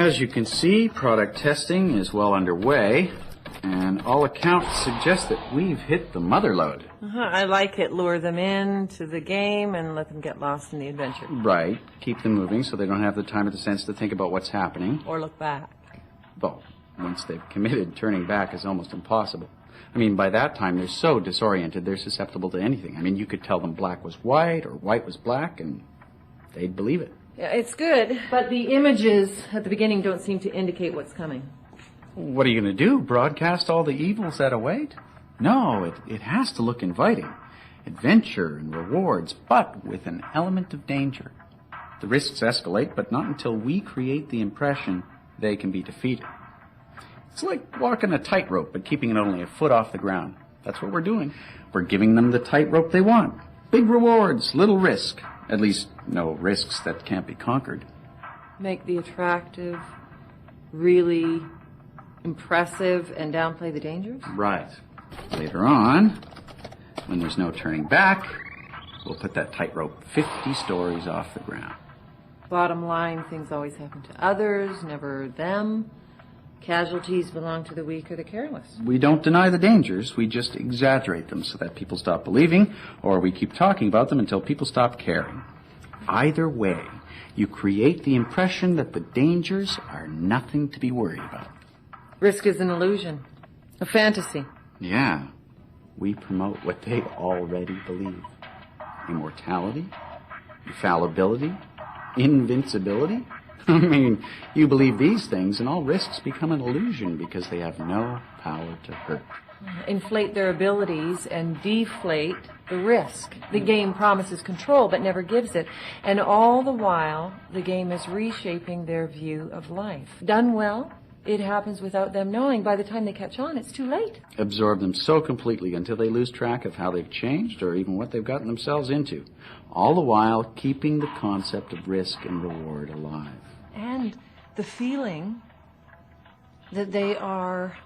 As you can see, product testing is well underway, and all accounts suggest that we've hit the mother lode. I like it. Lure them in to the game and let them get lost in the adventure. Right. Keep them moving so they don't have the time or the sense to think about what's happening. Or look back. Well, once they've committed, turning back is almost impossible. I mean, by that time, they're so disoriented, they're susceptible to anything. I mean, you could tell them black was white or white was black, and they'd believe it. Yeah, it's good, but the images at the beginning don't seem to indicate what's coming. What are you going to do, broadcast all the evils that await? No, it has to look inviting. Adventure and rewards, but with an element of danger. The risks escalate, but not until we create the impression they can be defeated. It's like walking a tightrope, but keeping it only a foot off the ground. That's what we're doing. We're giving them the tightrope they want. Big rewards, little risk. At least, no risks that can't be conquered. Make the attractive, really impressive, and downplay the dangers? Right. Later on, when there's no turning back, we'll put that tightrope 50 stories off the ground. Bottom line, things always happen to others, never them. Casualties belong to the weak or the careless. We don't deny the dangers, we just exaggerate them so that people stop believing, or we keep talking about them until people stop caring. Either way, you create the impression that the dangers are nothing to be worried about. Risk is an illusion, a fantasy. Yeah, we promote what they already believe. Immortality, infallibility, invincibility. I mean, you believe these things and all risks become an illusion because they have no power to hurt. Inflate their abilities and deflate the risk. The game promises control but never gives it. And all the while, the game is reshaping their view of life. Done well, it happens without them knowing. By the time they catch on, it's too late. Absorb them so completely until they lose track of how they've changed or even what they've gotten themselves into. All the while, keeping the concept of risk and reward alive. And the feeling that they are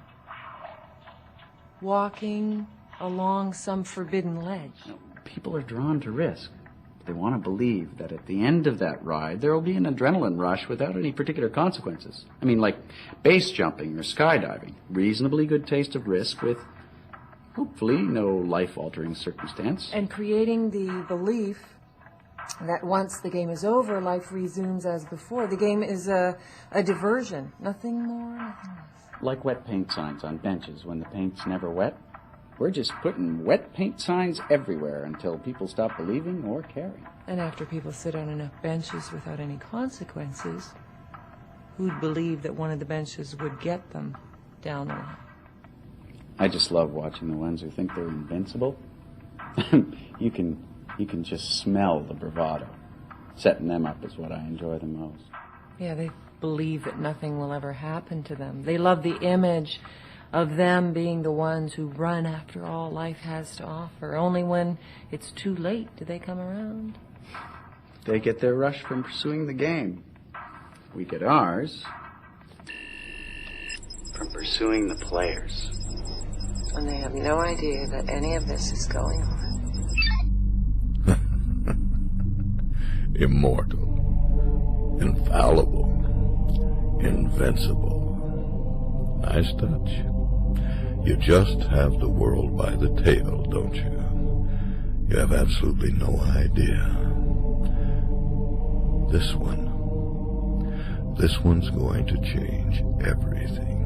walking along some forbidden ledge. People are drawn to risk. They want to believe that at the end of that ride, there will be an adrenaline rush without any particular consequences. I mean, like base jumping or skydiving. Reasonably good taste of risk with, hopefully, no life-altering circumstance. And creating the belief that once the game is over, life resumes as before. The game is a diversion. Nothing more, nothing less. Like wet paint signs on benches when the paint's never wet. We're just putting wet paint signs everywhere until people stop believing or caring. And after people sit on enough benches without any consequences, who'd believe that one of the benches would get them down the line? I just love watching the ones who think they're invincible. You can just smell the bravado. Setting them up is what I enjoy the most. Yeah, they believe that nothing will ever happen to them. They love the image of them being the ones who run after all life has to offer. Only when it's too late do they come around. They get their rush from pursuing the game. We get ours from pursuing the players. And they have no idea that any of this is going on. Immortal, infallible, invincible. Nice touch. You just have the world by the tail, don't you? You have absolutely no idea. This one's going to change everything.